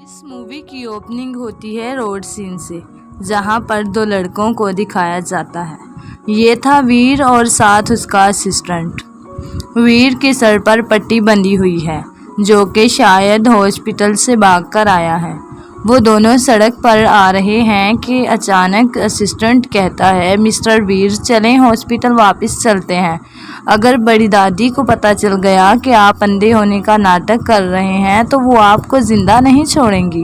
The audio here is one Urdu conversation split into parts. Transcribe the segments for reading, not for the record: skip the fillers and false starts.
اس مووی کی اوپننگ ہوتی ہے روڈ سین سے، جہاں پر دو لڑکوں کو دکھایا جاتا ہے۔ یہ تھا ویر اور ساتھ اس کا اسسٹنٹ۔ ویر کے سر پر پٹی بندھی ہوئی ہے، جو کہ شاید ہاسپٹل سے بھاگ کر آیا ہے۔ وہ دونوں سڑک پر آ رہے ہیں کہ اچانک اسسٹنٹ کہتا ہے، مسٹر ویر چلیں ہاسپٹل واپس چلتے ہیں۔ اگر بڑی دادی کو پتہ چل گیا کہ آپ اندھے ہونے کا ناٹک کر رہے ہیں تو وہ آپ کو زندہ نہیں چھوڑیں گی۔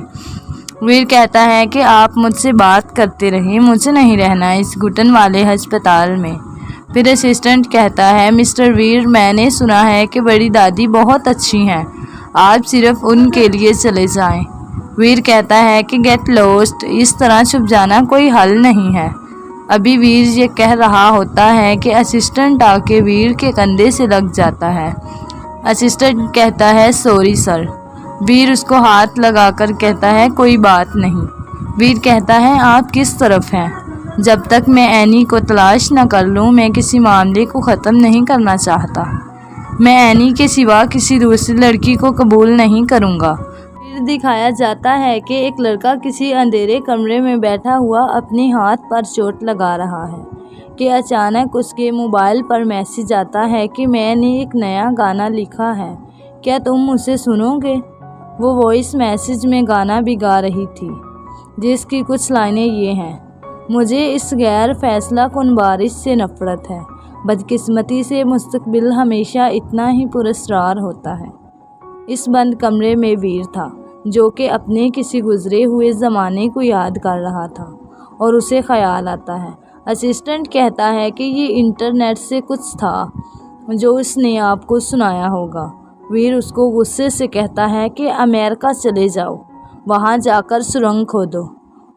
ویر کہتا ہے کہ آپ مجھ سے بات کرتے رہیں، مجھے نہیں رہنا اس گھٹن والے ہسپتال میں۔ پھر اسسٹنٹ کہتا ہے، مسٹر ویر میں نے سنا ہے کہ بڑی دادی بہت اچھی ہیں، آپ صرف ان کے لیے چلے جائیں۔ ویر کہتا ہے کہ گیٹ لوسٹ، اس طرح چھپ جانا کوئی حل نہیں ہے۔ ابھی ویر یہ کہہ رہا ہوتا ہے کہ اسسٹنٹ آ کے ویر کے کندھے سے لگ جاتا ہے۔ اسسٹنٹ کہتا ہے، سوری سر۔ ویر اس کو ہاتھ لگا کر کہتا ہے، کوئی بات نہیں۔ ویر کہتا ہے، آپ کس طرف ہیں؟ جب تک میں اینی کو تلاش نہ کر لوں میں کسی معاملے کو ختم نہیں کرنا چاہتا۔ میں اینی کے سوا کسی دوسری لڑکی کو قبول نہیں کروں گا۔ پھر دکھایا جاتا ہے کہ ایک لڑکا کسی اندھیرے کمرے میں بیٹھا ہوا اپنے ہاتھ پر چوٹ لگا رہا ہے کہ اچانک اس کے موبائل پر میسج آتا ہے کہ میں نے ایک نیا گانا لکھا ہے، کیا تم اسے سنو گے؟ وہ وائس میسج میں گانا بھی گا رہی تھی، جس کی کچھ لائنیں یہ ہیں، مجھے اس غیر فیصلہ کن بارش سے نفرت ہے، بدقسمتی سے مستقبل ہمیشہ اتنا ہی پراسرار ہوتا ہے۔ اس بند کمرے میں ویر تھا، جو کہ اپنے کسی گزرے ہوئے زمانے کو یاد کر رہا تھا، اور اسے خیال آتا ہے۔ اسسٹنٹ کہتا ہے کہ یہ انٹرنیٹ سے کچھ تھا جو اس نے آپ کو سنایا ہوگا۔ ویر اس کو غصے سے کہتا ہے کہ امریکہ چلے جاؤ، وہاں جا کر سرنگ کھودو۔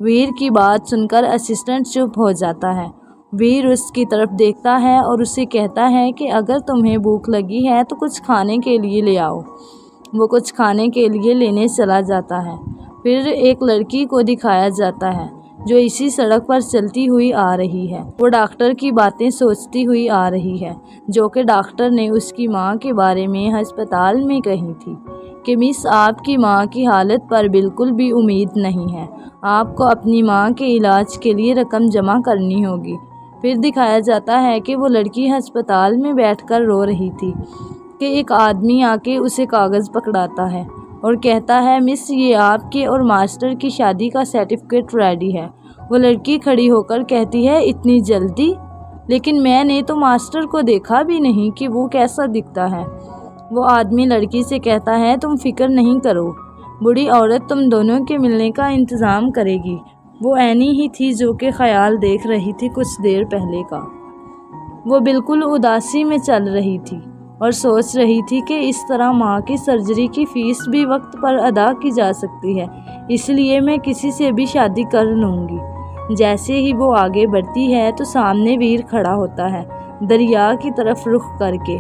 ویر کی بات سن کر اسسٹنٹ چپ ہو جاتا ہے۔ ویر اس کی طرف دیکھتا ہے اور اسے کہتا ہے کہ اگر تمہیں بھوک لگی ہے تو کچھ کھانے کے لیے لے آؤ۔ وہ کچھ کھانے کے لیے لینے چلا جاتا ہے۔ پھر ایک لڑکی کو دکھایا جاتا ہے جو اسی سڑک پر چلتی ہوئی آ رہی ہے۔ وہ ڈاکٹر کی باتیں سوچتی ہوئی آ رہی ہے، جو کہ ڈاکٹر نے اس کی ماں کے بارے میں ہسپتال میں کہی تھی کہ مس، آپ کی ماں کی حالت پر بالکل بھی امید نہیں ہے، آپ کو اپنی ماں کے علاج کے لیے رقم جمع کرنی ہوگی۔ پھر دکھایا جاتا ہے کہ وہ لڑکی ہسپتال میں بیٹھ کر رو رہی تھی کہ ایک آدمی آ کے اسے کاغذ پکڑاتا ہے اور کہتا ہے، مس، یہ آپ کے اور ماسٹر کی شادی کا سرٹیفکیٹ ریڈی ہے۔ وہ لڑکی کھڑی ہو کر کہتی ہے، اتنی جلدی؟ لیکن میں نے تو ماسٹر کو دیکھا بھی نہیں کہ وہ کیسا دکھتا ہے۔ وہ آدمی لڑکی سے کہتا ہے، تم فکر نہیں کرو، بوڑھی عورت تم دونوں کے ملنے کا انتظام کرے گی۔ وہ اینی ہی تھی جو کہ خیال دیکھ رہی تھی کچھ دیر پہلے کا۔ وہ بالکل اداسی میں چل رہی تھی اور سوچ رہی تھی کہ اس طرح ماں کی سرجری کی فیس بھی وقت پر ادا کی جا سکتی ہے، اس لیے میں کسی سے بھی شادی کر لوں گی۔ جیسے ہی وہ آگے بڑھتی ہے تو سامنے ویر کھڑا ہوتا ہے، دریا کی طرف رخ کر کے۔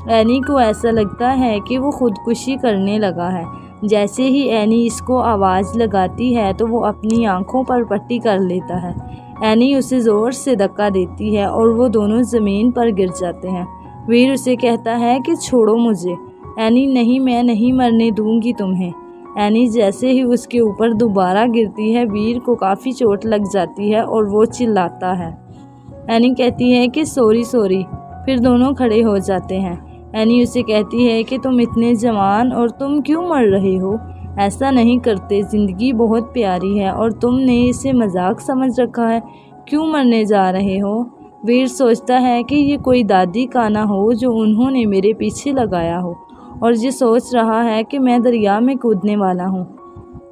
اینی کو ایسا لگتا ہے کہ وہ خودکشی کرنے لگا ہے۔ جیسے ہی اینی اس کو آواز لگاتی ہے تو وہ اپنی آنکھوں پر پٹی کر لیتا ہے۔ اینی اسے زور سے دھکا دیتی ہے اور وہ دونوں زمین پر گر جاتے ہیں۔ ویر اسے کہتا ہے کہ چھوڑو مجھے۔ اینی، نہیں، میں نہیں مرنے دوں گی تمہیں۔ اینی جیسے ہی اس کے اوپر دوبارہ گرتی ہے، ویر کو کافی چوٹ لگ جاتی ہے اور وہ چلاتا ہے۔ اینی کہتی ہے کہ سوری سوری، پھر دونوں کھڑے ہو جاتے ہیں۔ اینی اسے کہتی ہے کہ تم اتنے جوان اور تم کیوں مر رہے ہو؟ ایسا نہیں کرتے، زندگی بہت پیاری ہے اور تم نے اسے مذاق سمجھ رکھا ہے، کیوں مرنے جا رہے ہو؟ ویر سوچتا ہے کہ یہ کوئی دادی کا نہ ہو جو انہوں نے میرے پیچھے لگایا ہو، اور یہ سوچ رہا ہے کہ میں دریا میں کودنے والا ہوں۔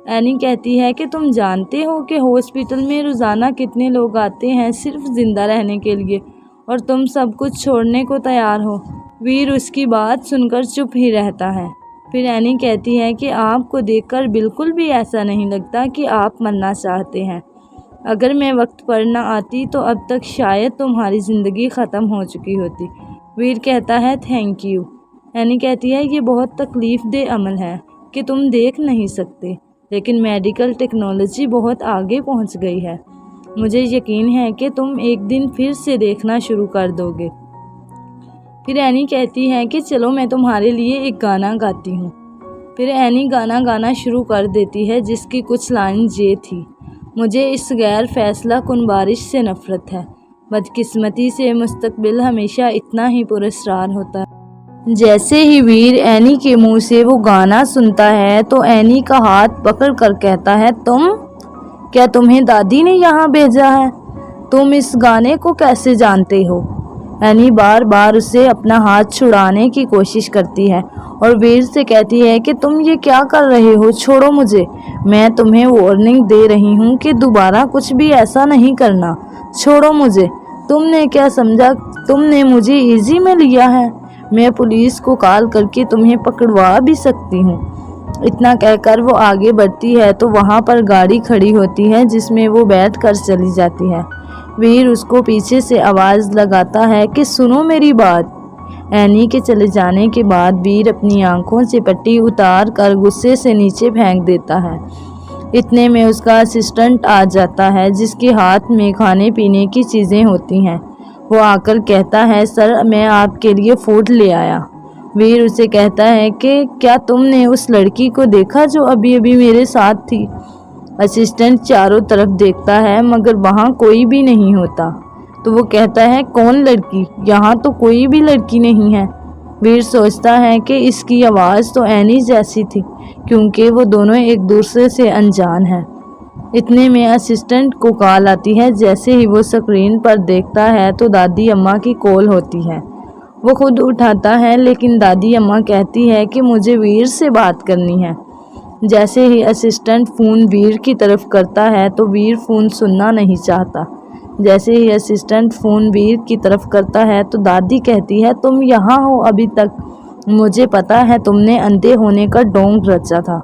اینی کہتی ہے کہ تم جانتے ہو کہ ہاسپٹل میں روزانہ کتنے لوگ آتے ہیں صرف زندہ رہنے کے لیے، اور تم سب کچھ چھوڑنے کو تیار ہو۔ ویر اس کی بات سن کر چپ ہی رہتا ہے۔ پھر اینی کہتی ہے کہ آپ کو دیکھ کر بالکل بھی ایسا نہیں لگتا کہ آپ مرنا چاہتے ہیں۔ اگر میں وقت پر نہ آتی تو اب تک شاید تمہاری زندگی ختم ہو چکی ہوتی۔ ویر کہتا ہے، تھینک یو۔ اینی کہتی ہے، یہ بہت تکلیف دہ عمل ہے کہ تم دیکھ نہیں سکتے، لیکن میڈیکل ٹیکنالوجی بہت آگے پہنچ گئی ہے، مجھے یقین ہے کہ تم ایک دن پھر سے دیکھنا شروع کر دو گے۔ پھر اینی کہتی ہے کہ چلو میں تمہارے لیے ایک گانا گاتی ہوں۔ پھر اینی گانا گانا شروع کر دیتی ہے جس کی کچھ لائن یہ تھی: مجھے اس غیر فیصلہ کن بارش سے نفرت ہے، بدقسمتی سے مستقبل ہمیشہ اتنا ہی پراسرار ہوتا ہے۔ جیسے ہی ویر اینی کے منہ سے وہ گانا سنتا ہے تو اینی کا ہاتھ پکڑ کر کہتا ہے: کیا تمہیں دادی نے یہاں بھیجا ہے؟ تم اس گانے کو کیسے جانتے ہو؟ اینی بار بار اسے اپنا ہاتھ چھڑانے کی کوشش کرتی ہے اور ویر سے کہتی ہے کہ تم یہ کیا کر رہے ہو، چھوڑو مجھے، میں تمہیں وارننگ دے رہی ہوں کہ دوبارہ کچھ بھی ایسا نہیں کرنا، چھوڑو مجھے۔ تم نے کیا سمجھا تم نے مجھے ایزی میں لیا ہے؟ میں پولیس کو کال کر کے تمہیں پکڑوا بھی سکتی ہوں۔ اتنا کہہ کر وہ آگے بڑھتی ہے تو وہاں پر گاڑی کھڑی ہوتی ہے جس میں وہ بیٹھ کر چلی جاتی ہے۔ ویر اس کو پیچھے سے آواز لگاتا ہے کہ سنو میری بات۔ اینی کے چلے جانے کے بعد ویر اپنی آنکھوں سے پٹی اتار کر غصے سے نیچے پھینک دیتا ہے۔ اتنے میں اس کا اسسٹنٹ آ جاتا ہے جس کے ہاتھ میں کھانے پینے کی چیزیں ہوتی ہیں۔ وہ آ کر کہتا ہے: سر، میں آپ کے لیے فوڈ لے آیا۔ ویر اسے کہتا ہے کہ کیا تم نے اس لڑکی کو دیکھا جو ابھی ابھی میرے ساتھ تھی؟ اسسٹنٹ چاروں طرف دیکھتا ہے مگر وہاں کوئی بھی نہیں ہوتا تو وہ کہتا ہے: کون لڑکی؟ یہاں تو کوئی بھی لڑکی نہیں ہے۔ ویر سوچتا ہے کہ اس کی آواز تو اینی جیسی تھی کیونکہ وہ دونوں ایک دوسرے سے انجان ہیں۔ اتنے میں اسسٹنٹ کو کال آتی ہے۔ جیسے ہی وہ اسکرین پر دیکھتا ہے تو دادی اماں کی کال ہوتی ہے۔ وہ خود اٹھاتا ہے لیکن دادی اماں کہتی ہے کہ مجھے ویر سے بات کرنی ہے۔ جیسے ہی اسسٹنٹ فون ویر کی طرف کرتا ہے تو ویر فون سننا نہیں چاہتا۔ جیسے ہی اسسٹنٹ فون ویر کی طرف کرتا ہے تو دادی کہتی ہے: تم یہاں ہو ابھی تک؟ مجھے پتا ہے تم نے اندھے ہونے کا ڈھونگ رچا تھا۔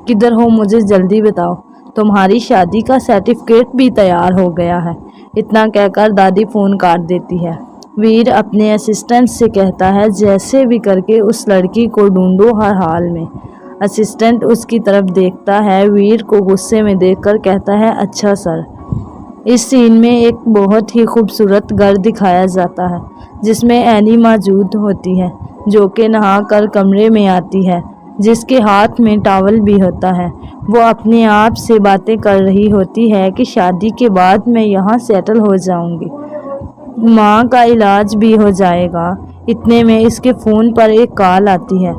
کدھر ہو مجھے جلدی بتاؤ۔ تمہاری شادی کا سرٹیفکیٹ بھی تیار ہو گیا ہے۔ اتنا کہہ کر دادی فون کاٹ دیتی ہے۔ ویر اپنے اسسٹنٹ سے کہتا ہے: جیسے بھی کر کے اس لڑکی کو ڈھونڈو ہر حال میں۔ اسسٹنٹ اس کی طرف دیکھتا ہے، ویر کو غصے میں دیکھ کر کہتا ہے: اچھا سر۔ اس سین میں ایک بہت ہی خوبصورت گھر دکھایا جاتا ہے جس میں اینی موجود ہوتی ہے جو کہ نہا کر کمرے میں آتی ہے جس کے ہاتھ میں ٹاول بھی ہوتا ہے۔ وہ اپنے آپ سے باتیں کر رہی ہوتی ہے کہ شادی کے بعد میں یہاں سیٹل ہو جاؤں گی، ماں کا علاج بھی ہو جائے گا۔ اتنے میں اس کے فون پر ایک کال آتی ہے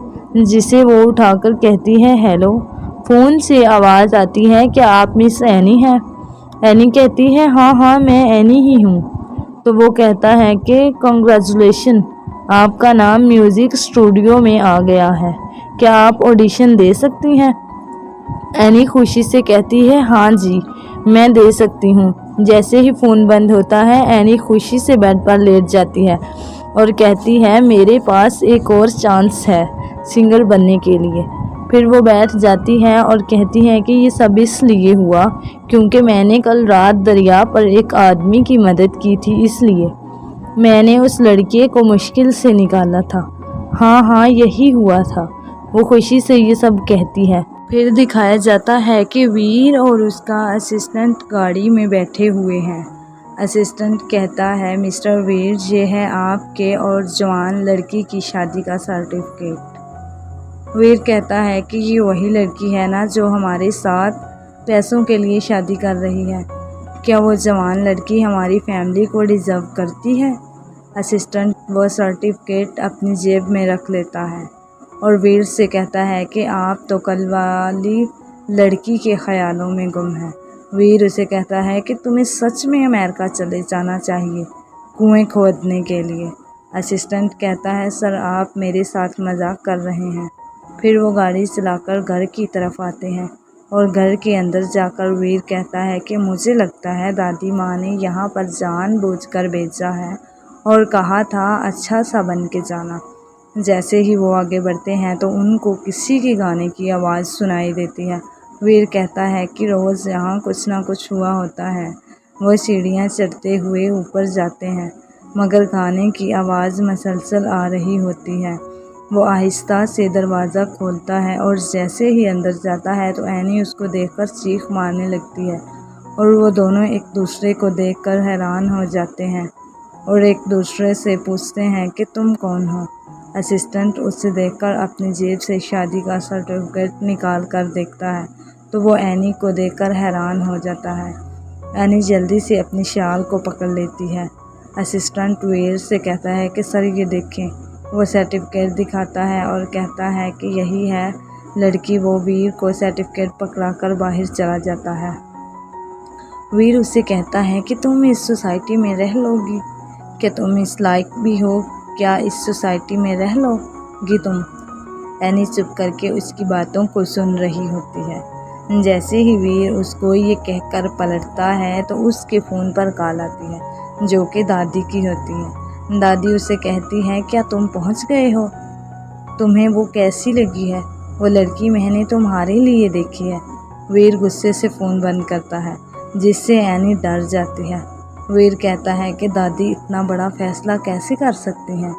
جسے وہ اٹھا کر کہتی ہے: ہیلو۔ فون سے آواز آتی ہے: کیا آپ مس اینی ہیں؟ اینی کہتی ہے: ہاں میں اینی ہی ہوں۔ تو وہ کہتا ہے کہ کنگریچولیشن، آپ کا نام میوزک اسٹوڈیو میں آ گیا ہے، کیا آپ آڈیشن دے سکتی ہیں؟ اینی خوشی سے کہتی ہے: ہاں جی، میں دے سکتی ہوں۔ جیسے ہی فون بند ہوتا ہے اینی خوشی سے بیڈ پر لیٹ جاتی ہے اور کہتی ہے: میرے پاس ایک اور چانس ہے سنگر بننے کے لیے۔ پھر وہ بیٹھ جاتی ہے اور کہتی ہے کہ یہ سب اس لیے ہوا کیونکہ میں نے کل رات دریا پر ایک آدمی کی مدد کی تھی، اس لیے میں نے اس لڑکے کو مشکل سے نکالا تھا۔ ہاں یہی ہوا تھا۔ وہ خوشی سے یہ سب کہتی ہے۔ پھر دکھایا جاتا ہے کہ ویر اور اس کا اسسٹنٹ گاڑی میں بیٹھے ہوئے ہیں۔ اسسٹنٹ کہتا ہے: مسٹر ویر، یہ ہے آپ کے اور جوان لڑکی کی شادی کا سرٹیفکیٹ۔ ویر کہتا ہے کہ یہ وہی لڑکی ہے نا جو ہمارے ساتھ پیسوں کے لیے شادی کر رہی ہے؟ کیا وہ جوان لڑکی ہماری فیملی کو ڈیزرو کرتی ہے؟ اسسٹنٹ وہ سرٹیفکیٹ اپنی جیب میں رکھ لیتا ہے اور ویر سے کہتا ہے کہ آپ تو کل والی لڑکی کے خیالوں میں گم ہیں۔ ویر اسے کہتا ہے کہ تمہیں سچ میں امریکہ چلے جانا چاہیے کنویں کھودنے کے لیے۔ اسسٹنٹ کہتا ہے: سر، آپ میرے ساتھ مذاق کر رہے ہیں۔ پھر وہ گاڑی چلا کر گھر کی طرف آتے ہیں اور گھر کے اندر جا کر ویر کہتا ہے کہ مجھے لگتا ہے دادی ماں نے یہاں پر جان بوجھ کر بھیجا ہے اور کہا تھا اچھا سا بن کے جانا۔ جیسے ہی وہ آگے بڑھتے ہیں تو ان کو کسی کے گانے کی آواز سنائی دیتی ہے۔ ویر کہتا ہے کہ روز یہاں کچھ نہ کچھ ہوا ہوتا ہے۔ وہ سیڑھیاں چڑھتے ہوئے اوپر جاتے ہیں مگر گانے کی آواز مسلسل آ رہی ہوتی ہے۔ وہ آہستہ سے دروازہ کھولتا ہے اور جیسے ہی اندر جاتا ہے تو اینی اس کو دیکھ کر چیخ مارنے لگتی ہے اور وہ دونوں ایک دوسرے کو دیکھ کر حیران ہو جاتے ہیں اور ایک دوسرے سے پوچھتے ہیں کہ تم کون ہو؟ اسسٹنٹ اسے دیکھ کر اپنی جیب سے شادی کا سرٹیفکیٹ نکال کر دیکھتا ہے تو وہ اینی کو دیکھ کر حیران ہو جاتا ہے۔ اینی جلدی سے اپنی شال کو پکڑ لیتی ہے۔ اسسٹنٹ ویر سے کہتا ہے کہ سر یہ دیکھیں۔ وہ سرٹیفکیٹ دکھاتا ہے اور کہتا ہے کہ یہی ہے لڑکی۔ وہ ویر کو سرٹیفکیٹ پکڑا کر باہر چلا جاتا ہے۔ ویر اسے کہتا ہے کہ تم اس سوسائٹی میں رہ لو گی؟ کیا تم اس لائق بھی ہو؟ کیا اس سوسائٹی میں رہ لو گی تم؟ اینی چپ کر کے اس کی باتوں کو سن رہی ہوتی ہے۔ جیسے ہی ویر اس کو یہ کہہ کر پلٹتا ہے تو اس کے فون پر کال آتی ہے جو کہ دادی کی ہوتی ہے۔ دادی اسے کہتی ہے کیا تم پہنچ گئے ہو؟ تمہیں وہ کیسی لگی ہے؟ وہ لڑکی میں نے تمہارے لیے دیکھی ہے۔ ویر غصے سے فون بند کرتا ہے جس سے اینی ڈر جاتی ہے۔ ویر کہتا ہے کہ دادی اتنا بڑا فیصلہ کیسے کر سکتی ہیں؟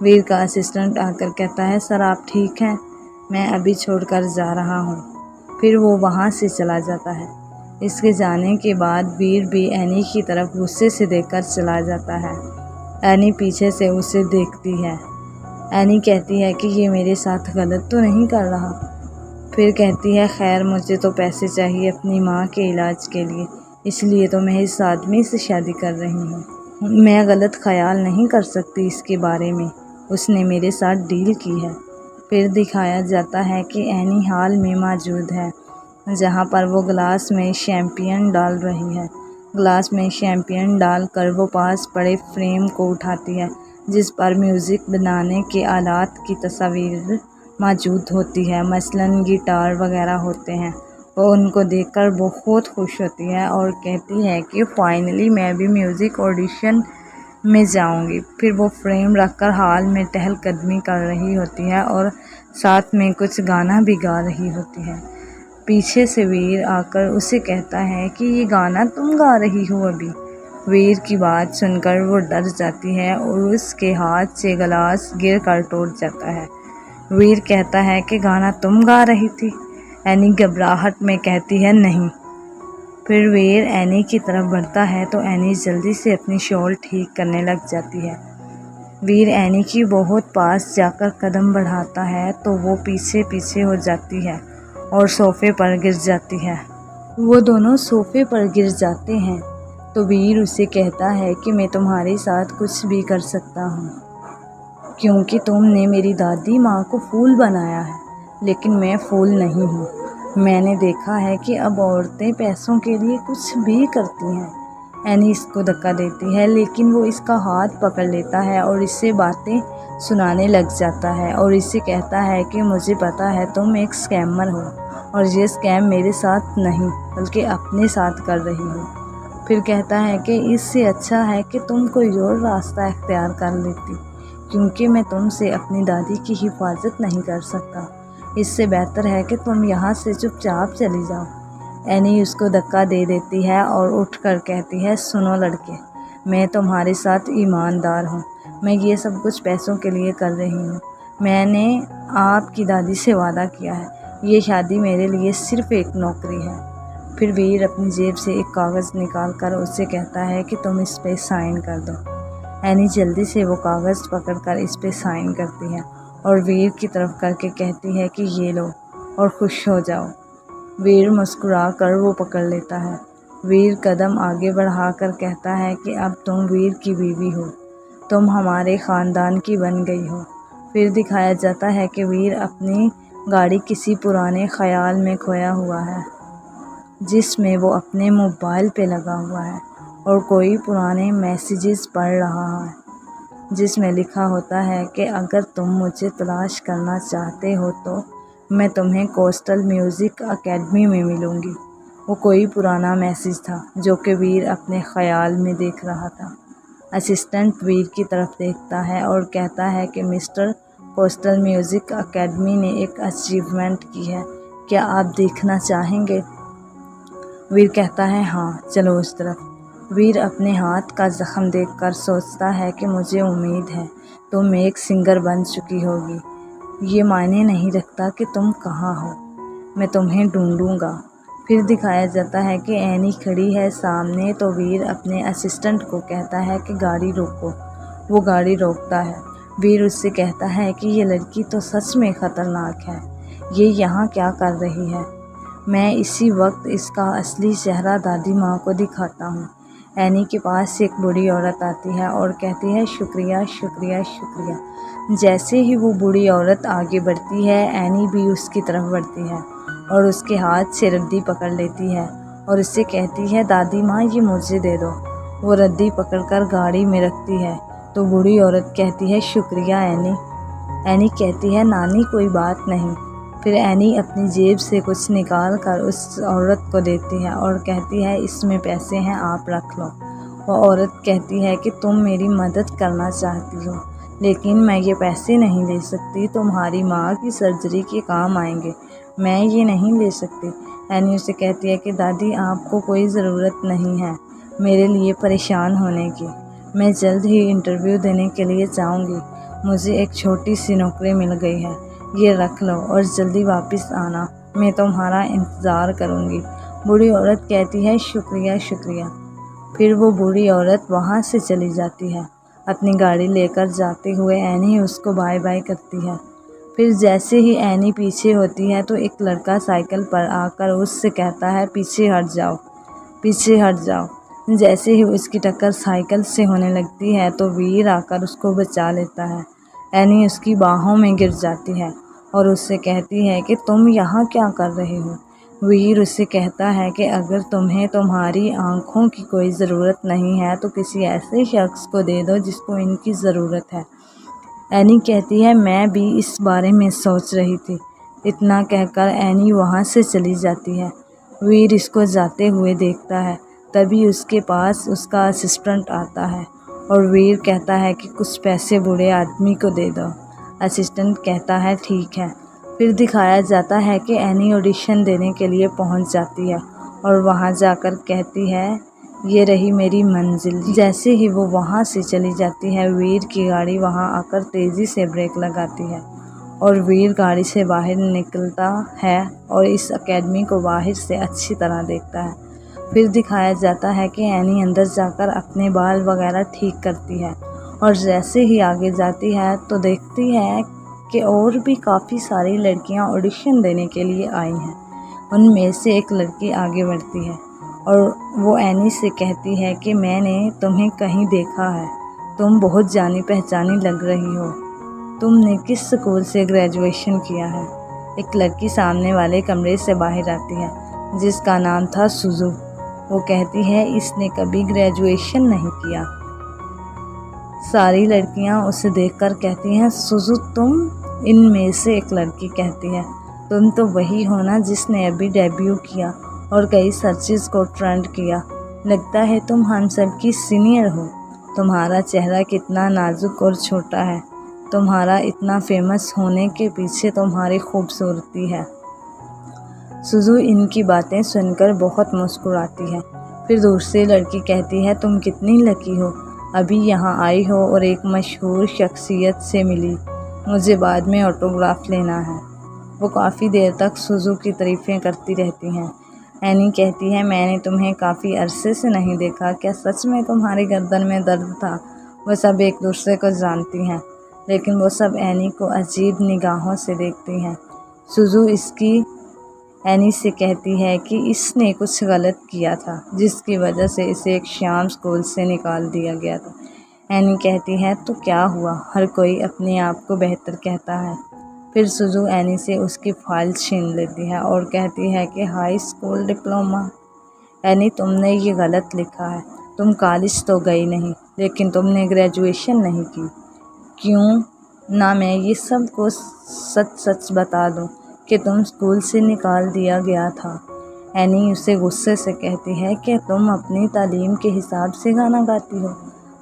ویر کا اسسٹنٹ آ کر کہتا ہے سر آپ ٹھیک ہیں؟ میں ابھی چھوڑ کر جا رہا ہوں۔ پھر وہ وہاں سے چلا جاتا ہے۔ اس کے جانے کے بعد ویر بھی اینی کی طرف غصے سے دیکھ کر چلا جاتا ہے۔ اینی پیچھے سے اسے دیکھتی ہے۔ اینی کہتی ہے کہ یہ میرے ساتھ غلط تو نہیں کر رہا؟ پھر کہتی ہے خیر مجھے تو پیسے چاہیے اپنی ماں کے علاج کے لیے، اس لیے تو میں اس آدمی سے شادی کر رہی ہوں۔ میں غلط خیال نہیں کر سکتی اس کے بارے میں، اس نے میرے ساتھ ڈیل کی ہے۔ پھر دکھایا جاتا ہے کہ اینی ہال میں موجود ہے جہاں پر وہ گلاس میں شیمپین ڈال رہی ہے۔ گلاس میں شیمپین ڈال کر وہ پاس پڑے فریم کو اٹھاتی ہے جس پر میوزک بنانے کے آلات کی تصاویر موجود ہوتی ہے، مثلاً گٹار وغیرہ ہوتے ہیں۔ وہ ان کو دیکھ کر بہت خوش ہوتی ہے اور کہتی ہے کہ فائنلی میں بھی میوزک آڈیشن میں جاؤں گی۔ پھر وہ فریم رکھ کر ہال میں ٹہل قدمی کر رہی ہوتی ہے اور ساتھ میں کچھ گانا بھی گا رہی ہوتی ہے۔ پیچھے سے ویر آ کر اسے کہتا ہے کہ یہ گانا تم گا رہی ہو ابھی؟ ویر کی بات سن کر وہ ڈر جاتی ہے اور اس کے ہاتھ سے گلاس گر کر ٹوٹ جاتا ہے۔ ویر کہتا ہے کہ گانا تم گا رہی تھی؟ اینی گھبراہٹ میں کہتی ہے نہیں۔ پھر ویر اینی کی طرف بڑھتا ہے تو اینی جلدی سے اپنی شال ٹھیک کرنے لگ جاتی ہے۔ ویر اینی کی بہت پاس جا کر قدم بڑھاتا ہے تو وہ پیچھے پیچھے ہو جاتی ہے اور صوفے پر گر جاتی ہے۔ وہ دونوں صوفے پر گر جاتے ہیں تو ویر اسے کہتا ہے کہ میں تمہارے ساتھ کچھ بھی کر سکتا ہوں کیونکہ تم نے میری دادی ماں کو پھول بنایا ہے، لیکن میں پھول نہیں ہوں۔ میں نے دیکھا ہے کہ اب عورتیں پیسوں کے لیے کچھ بھی کرتی ہیں۔ اینی اس کو دھکا دیتی ہے لیکن وہ اس کا ہاتھ پکڑ لیتا ہے اور اسے باتیں سنانے لگ جاتا ہے اور اسے کہتا ہے کہ مجھے پتا ہے تم ایک اسکیمر ہو اور یہ اسکیم میرے ساتھ نہیں بلکہ اپنے ساتھ کر رہی ہو۔ پھر کہتا ہے کہ اس سے اچھا ہے کہ تم کوئی اور راستہ اختیار کر لیتی کیونکہ میں تم سے اپنی دادی کی حفاظت نہیں کر سکتا۔ اس سے بہتر ہے کہ تم یہاں سے چپ چاپ چلی جاؤ۔ اینی اس کو دھکا دے دیتی ہے اور اٹھ کر کہتی ہے سنو لڑکے، میں تمہارے ساتھ ایماندار ہوں۔ میں یہ سب کچھ پیسوں کے لیے کر رہی ہوں۔ میں نے آپ کی دادی سے وعدہ کیا ہے، یہ شادی میرے لیے صرف ایک نوکری ہے۔ پھر ویر اپنی جیب سے ایک کاغذ نکال کر اسے کہتا ہے کہ تم اس پہ سائن کر دو۔ اینی جلدی سے وہ کاغذ پکڑ کر اس پہ سائن کرتی ہے اور ویر کی طرف کر کے کہتی ہے کہ یہ لو اور خوش ہو جاؤ۔ ویر مسکرا کر وہ پکڑ لیتا ہے۔ ویر قدم آگے بڑھا کر کہتا ہے کہ اب تم ویر کی بیوی ہو، تم ہمارے خاندان کی بن گئی ہو۔ پھر دکھایا جاتا ہے کہ ویر اپنی گاڑی کسی پرانے خیال میں کھویا ہوا ہے جس میں وہ اپنے موبائل پہ لگا ہوا ہے اور کوئی پرانے میسیجز پڑھ رہا ہے جس میں لکھا ہوتا ہے کہ اگر تم مجھے تلاش کرنا چاہتے ہو تو میں تمہیں کوسٹل میوزک اکیڈمی میں ملوں گی۔ وہ کوئی پرانا میسیج تھا جو کہ ویر اپنے خیال میں دیکھ رہا تھا۔ اسسٹنٹ ویر کی طرف دیکھتا ہے اور کہتا ہے کہ مسٹر کوسٹل میوزک اکیڈمی نے ایک اچیومنٹ کی ہے، کیا آپ دیکھنا چاہیں گے؟ ویر کہتا ہے ہاں چلو اس طرف۔ ویر اپنے ہاتھ کا زخم دیکھ کر سوچتا ہے کہ مجھے امید ہے تم ایک سنگر بن چکی ہوگی، یہ معنی نہیں رکھتا کہ تم کہاں ہو، میں تمہیں ڈھونڈوں گا۔ پھر دکھایا جاتا ہے کہ اینی کھڑی ہے سامنے تو ویر اپنے اسسٹنٹ کو کہتا ہے کہ گاڑی روکو۔ وہ گاڑی روکتا ہے۔ ویر اس سے کہتا ہے کہ یہ لڑکی تو سچ میں خطرناک ہے، یہ یہاں کیا کر رہی ہے؟ میں اسی وقت اس کا اصلی چہرہ دادی ماں کو دکھاتا ہوں۔ اینی کے پاس ایک بوڑھی عورت آتی ہے اور کہتی ہے شکریہ شکریہ شکریہ۔ جیسے ہی وہ بوڑھی عورت آگے بڑھتی ہے، اینی بھی اس کی طرف بڑھتی ہے اور اس کے ہاتھ سے ردی پکڑ لیتی ہے اور اس سے کہتی ہے دادی ماں یہ مجھے دے دو۔ وہ ردی پکڑ کر گاڑی میں رکھتی ہے تو بوڑھی عورت کہتی ہے شکریہ اینی۔ اینی کہتی ہے نانی کوئی بات نہیں۔ پھر اینی اپنی جیب سے کچھ نکال کر اس عورت کو دیتی ہے اور کہتی ہے اس میں پیسے ہیں، آپ رکھ لو۔ وہ عورت کہتی ہے کہ تم میری مدد کرنا چاہتی ہو لیکن میں یہ پیسے نہیں لے سکتی، تمہاری ماں کی سرجری کے کام آئیں گے، میں یہ نہیں لے سکتی۔ اینی اسے کہتی ہے کہ دادی آپ کو کوئی ضرورت نہیں ہے میرے لیے پریشان ہونے کی، میں جلد ہی انٹرویو دینے کے لیے جاؤں گی، مجھے ایک چھوٹی سی نوکری مل گئی ہے، یہ رکھ لو اور جلدی واپس آنا، میں تمہارا انتظار کروں گی۔ بوڑھی عورت کہتی ہے شکریہ شکریہ۔ پھر وہ بوڑھی عورت وہاں سے چلی جاتی ہے۔ اپنی گاڑی لے کر جاتے ہوئے اینی اس کو بائے بائے کرتی ہے۔ پھر جیسے ہی اینی پیچھے ہوتی ہے تو ایک لڑکا سائیکل پر آ کر اس سے کہتا ہے پیچھے ہٹ جاؤ، پیچھے ہٹ جاؤ۔ جیسے ہی اس کی ٹکر سائیکل سے ہونے لگتی ہے تو ویر آ کر اس کو بچا لیتا ہے۔ اینی اس کی باہوں میں گر جاتی ہے اور اس سے کہتی ہے کہ تم یہاں کیا کر رہے ہو؟ ویر اس سے کہتا ہے کہ اگر تمہیں تمہاری آنکھوں کی کوئی ضرورت نہیں ہے تو کسی ایسے شخص کو دے دو جس کو ان کی ضرورت ہے۔ اینی کہتی ہے میں بھی اس بارے میں سوچ رہی تھی۔ اتنا کہہ کر اینی وہاں سے چلی جاتی ہے۔ ویر اس کو جاتے ہوئے دیکھتا ہے، تبھی اس کے پاس اس کا اسسٹنٹ آتا ہے اور ویر کہتا ہے کہ کچھ پیسے بوڑھے آدمی کو دے دو۔ اسسٹنٹ کہتا ہے ٹھیک ہے۔ پھر دکھایا جاتا ہے کہ اینی آڈیشن دینے کے لیے پہنچ جاتی ہے اور وہاں جا کر کہتی ہے یہ رہی میری منزل۔ جیسے ہی وہ وہاں سے چلی جاتی ہے ویر کی گاڑی وہاں آ کر تیزی سے بریک لگاتی ہے اور ویر گاڑی سے باہر نکلتا ہے اور اس اکیڈمی کو باہر سے اچھی طرح دیکھتا ہے۔ پھر دکھایا جاتا ہے کہ اینی اندر جا کر اپنے بال وغیرہ ٹھیک کرتی ہے اور جیسے ہی آگے جاتی ہے تو دیکھتی ہے کہ اور بھی کافی ساری لڑکیاں آڈیشن دینے کے لیے آئی ہیں۔ ان میں سے ایک لڑکی آگے بڑھتی ہے اور وہ اینی سے کہتی ہے کہ میں نے تمہیں کہیں دیکھا ہے، تم بہت جانی پہچانی لگ رہی ہو، تم نے کس اسکول سے گریجویشن کیا ہے؟ ایک لڑکی سامنے والے کمرے سے باہر آتی ہے جس کا نام تھا سوزو۔ وہ کہتی ہے اس نے کبھی گریجویشن نہیں کیا۔ ساری لڑکیاں اسے دیکھ کر کہتی ہیں سوزو تم؟ ان میں سے ایک لڑکی کہتی ہے تم تو وہی ہو نا جس نے ابھی ڈیبیو کیا اور کئی سرچز کو ٹرینڈ کیا، لگتا ہے تم ہم سب کی سینئر ہو، تمہارا چہرہ کتنا نازک اور چھوٹا ہے، تمہارا اتنا فیمس ہونے کے پیچھے تمہاری خوبصورتی ہے۔ سوزو ان کی باتیں سن کر بہت مسکراتی ہے۔ پھر دوسری لڑکی کہتی ہے تم کتنی لکی ہو، ابھی یہاں آئی ہو اور ایک مشہور شخصیت سے ملی، مجھے بعد میں آٹوگراف لینا ہے۔ وہ کافی دیر تک سوزو کی تعریفیں کرتی رہتی ہیں۔ اینی کہتی ہے میں نے تمہیں کافی عرصے سے نہیں دیکھا، کیا سچ میں تمہاری گردن میں درد تھا؟ وہ سب ایک دوسرے کو جانتی ہیں لیکن وہ سب اینی کو عجیب نگاہوں سے دیکھتی ہیں۔ سوزو اینی سے کہتی ہے کہ اس نے کچھ غلط کیا تھا جس کی وجہ سے اسے ایک شام اسکول سے نکال دیا گیا تھا۔ اینی کہتی ہے تو کیا ہوا، ہر کوئی اپنے آپ کو بہتر کہتا ہے۔ پھر سوزو اینی سے اس کی فائل چھین لیتی ہے اور کہتی ہے کہ ہائی اسکول ڈپلومہ۔ اینی تم نے یہ غلط لکھا ہے، تم کالج تو گئی نہیں لیکن تم نے گریجویشن نہیں کی۔ کیوں نہ میں یہ سب کو سچ بتا دوں کہ تم اسکول سے نکال دیا گیا تھا۔ اینی اسے غصے سے کہتی ہے کہ تم اپنی تعلیم کے حساب سے گانا گاتی ہو۔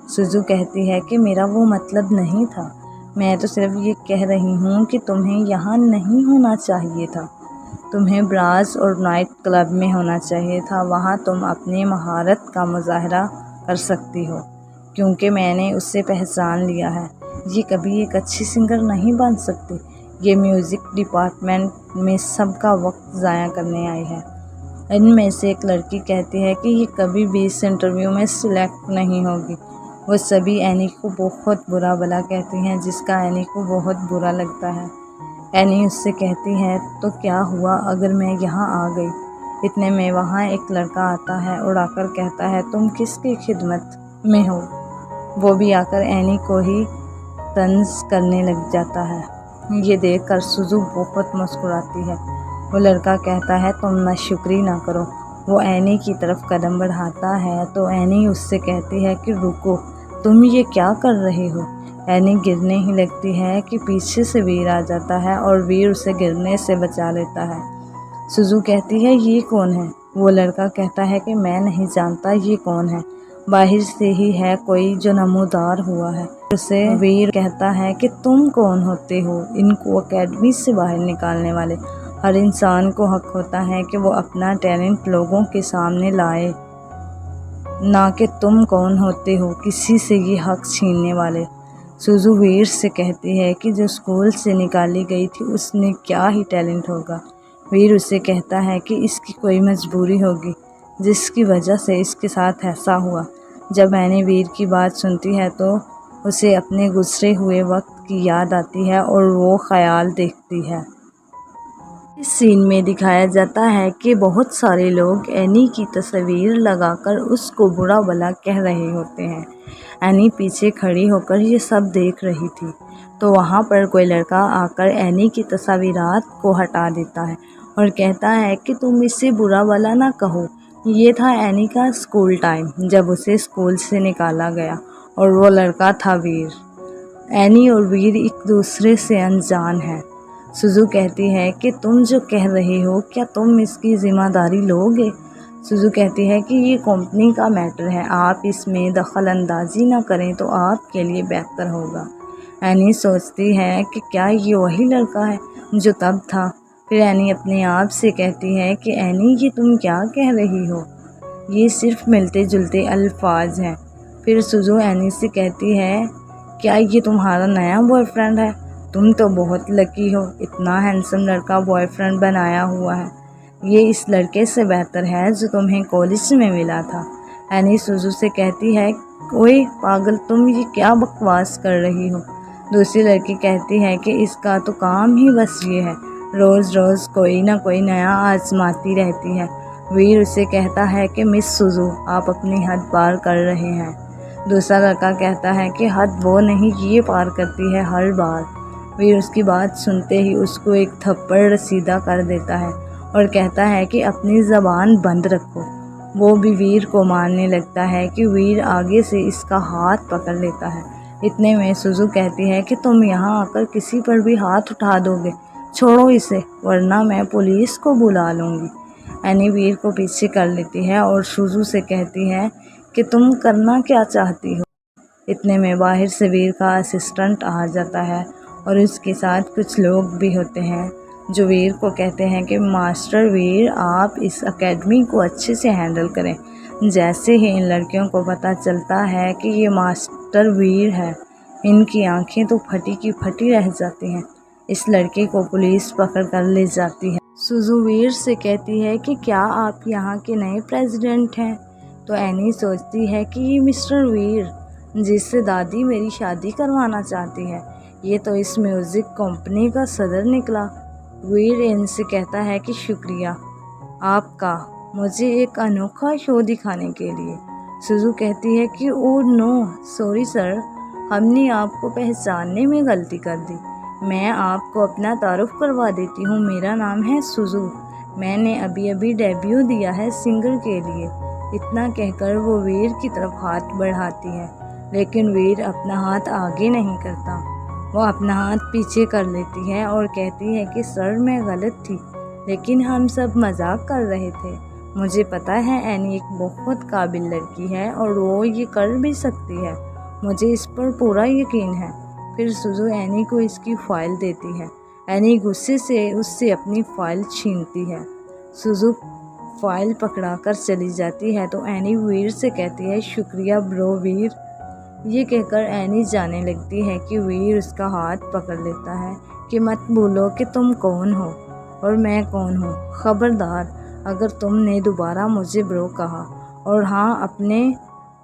سوزو کہتی ہے کہ میرا وہ مطلب نہیں تھا، میں تو صرف یہ کہہ رہی ہوں کہ تمہیں یہاں نہیں ہونا چاہیے تھا، تمہیں براز اور نائٹ کلب میں ہونا چاہیے تھا، وہاں تم اپنی مہارت کا مظاہرہ کر سکتی ہو، کیونکہ میں نے اسے پہچان لیا ہے، یہ کبھی ایک اچھی سنگر نہیں بن سکتی، یہ میوزک ڈپارٹمنٹ میں سب کا وقت ضائع کرنے آئی ہے۔ ان میں سے ایک لڑکی کہتی ہے کہ یہ کبھی بھی اس انٹرویو میں سلیکٹ نہیں ہوگی، وہ سبھی اینی کو بہت برا بھلا کہتی ہیں، جس کا اینی کو بہت برا لگتا ہے۔ اینی اس سے کہتی ہے تو کیا ہوا اگر میں یہاں آ گئی؟ اتنے میں وہاں ایک لڑکا آتا ہے اور آ کر کہتا ہے تم کس کی خدمت میں ہو؟ وہ بھی آ کر اینی کو ہی طنز کرنے لگ جاتا ہے۔ یہ دیکھ کر سوزو بہت مسکراتی ہے۔ وہ لڑکا کہتا ہے تم ناشکری نہ کرو۔ وہ اینی کی طرف قدم بڑھاتا ہے تو اینی اس سے کہتی ہے کہ رکو، تم یہ کیا کر رہے ہو؟ اینی گرنے ہی لگتی ہے کہ پیچھے سے ویر آ جاتا ہے اور ویر اسے گرنے سے بچا لیتا ہے۔ سوزو کہتی ہے یہ کون ہے؟ وہ لڑکا کہتا ہے کہ میں نہیں جانتا یہ کون ہے، باہر سے ہی ہے کوئی جو نمودار ہوا ہے۔ اسے ویر کہتا ہے کہ تم کون ہوتے ہو ان کو اکیڈمی سے باہر نکالنے والے؟ ہر انسان کو حق ہوتا ہے کہ وہ اپنا ٹیلنٹ لوگوں کے سامنے لائے، نہ کہ تم کون ہوتے ہو کسی سے یہ حق چھیننے والے۔ سوزو ویر سے کہتی ہے کہ جو اسکول سے نکالی گئی تھی اس نے کیا ہی ٹیلنٹ ہوگا۔ ویر اسے کہتا ہے کہ اس کی کوئی مجبوری ہوگی جس کی وجہ سے اس کے ساتھ ایسا ہوا۔ جب اینی ویر کی بات سنتی ہے تو اسے اپنے گزرے ہوئے وقت کی یاد آتی ہے اور وہ خیال دیکھتی ہے۔ اس سین میں دکھایا جاتا ہے کہ بہت سارے لوگ اینی کی تصویر لگا کر اس کو برا بھلا کہہ رہے ہوتے ہیں۔ اینی پیچھے کھڑی ہو کر یہ سب دیکھ رہی تھی تو وہاں پر کوئی لڑکا آ کر اینی کی تصویرات کو ہٹا دیتا ہے اور کہتا ہے کہ تم اسے برا بھلا نہ کہو۔ یہ تھا اینی کا اسکول ٹائم جب اسے اسکول سے نکالا گیا اور وہ لڑکا تھا ویر۔ اینی اور ویر ایک دوسرے سے انجان ہیں۔ سوزو کہتی ہے کہ تم جو کہہ رہے ہو کیا تم اس کی ذمہ داری لو گے؟ سوزو کہتی ہے کہ یہ کمپنی کا میٹر ہے، آپ اس میں دخل اندازی نہ کریں تو آپ کے لیے بہتر ہوگا۔ اینی سوچتی ہے کہ کیا یہ وہی لڑکا ہے جو تب تھا؟ پھر اینی اپنے آپ سے کہتی ہے کہ اینی یہ تم کیا کہہ رہی ہو؟ یہ صرف ملتے جلتے الفاظ ہیں۔ پھر سوزو اینی سے کہتی ہے کیا یہ تمہارا نیا بوائے فرینڈ ہے؟ تم تو بہت لکی ہو، اتنا ہینڈسم لڑکا بوائے فرینڈ بنایا ہوا ہے۔ یہ اس لڑکے سے بہتر ہے جو تمہیں کالج میں ملا تھا۔ اینی سوزو سے کہتی ہے اوئے پاگل، تم یہ کیا بکواس کر رہی ہو؟ دوسری لڑکی کہتی ہے کہ اس کا تو کام ہی بس یہ ہے، روز روز کوئی نہ کوئی نیا آزماتی رہتی ہے۔ ویر اسے کہتا ہے کہ مس سوزو آپ اپنی حد پار کر رہے ہیں۔ دوسرا لڑکا کہتا ہے کہ حد وہ نہیں یہ پار کرتی ہے ہر بار۔ ویر اس کی بات سنتے ہی اس کو ایک تھپڑ رسیدہ کر دیتا ہے اور کہتا ہے کہ اپنی زبان بند رکھو۔ وہ بھی ویر کو مارنے لگتا ہے کہ ویر آگے سے اس کا ہاتھ پکڑ لیتا ہے۔ اتنے میں سوزو کہتی ہے کہ تم یہاں آ کر کسی پر بھی ہاتھ اٹھا دو گے، چھوڑو اسے ورنہ میں پولیس کو بلا لوں گی۔ اینی ویر کو پیچھے کر لیتی ہے اور سوزو سے کہتی ہے کہ تم کرنا کیا چاہتی ہو؟ اتنے میں باہر سے ویر کا اسسٹنٹ آ جاتا ہے اور اس کے ساتھ کچھ لوگ بھی ہوتے ہیں جو ویر کو کہتے ہیں کہ ماسٹر ویر آپ اس اکیڈمی کو اچھے سے ہینڈل کریں۔ جیسے ہی ان لڑکیوں کو پتہ چلتا ہے کہ یہ ماسٹر ویر ہے، ان کی آنکھیں تو پھٹی کی پھٹی رہ جاتی ہیں۔ اس لڑکے کو پولیس پکڑ کر لے جاتی ہے۔ سوزو ویر سے کہتی ہے کہ کیا آپ یہاں کے نئے پریزیڈنٹ ہیں؟ تو اینی سوچتی ہے کہ یہ مسٹر ویر جس سے دادی میری شادی کروانا چاہتی ہے، یہ تو اس میوزک کمپنی کا صدر نکلا۔ ویر ان سے کہتا ہے کہ شکریہ آپ کا مجھے ایک انوکھا شو دکھانے کے لیے۔ سوزو کہتی ہے کہ او نو سوری سر، ہم نے آپ کو پہچاننے میں غلطی کر دی۔ میں آپ کو اپنا تعارف کروا دیتی ہوں، میرا نام ہے سوزو، میں نے ابھی ڈیبیو دیا ہے سنگر کے لیے۔ اتنا کہہ کر وہ ویر کی طرف ہاتھ بڑھاتی ہے لیکن ویر اپنا ہاتھ آگے نہیں کرتا، وہ اپنا ہاتھ پیچھے کر لیتی ہے اور کہتی ہے کہ سر میں غلط تھی لیکن ہم سب مذاق کر رہے تھے، مجھے پتہ ہے اینی ایک بہت قابل لڑکی ہے اور وہ یہ کر بھی سکتی ہے، مجھے اس پر پورا یقین ہے۔ پھر سوزو اینی کو اس کی فائل دیتی ہے۔ اینی غصے سے اس سے اپنی فائل چھینتی ہے۔ سوزو فائل پکڑا کر چلی جاتی ہے تو اینی ویر سے کہتی ہے شکریہ برو ویر۔ یہ کہہ کر اینی جانے لگتی ہے کہ ویر اس کا ہاتھ پکڑ لیتا ہے کہ مت بھولو کہ تم کون ہو اور میں کون ہوں، خبردار اگر تم نے دوبارہ مجھے برو کہا، اور ہاں اپنے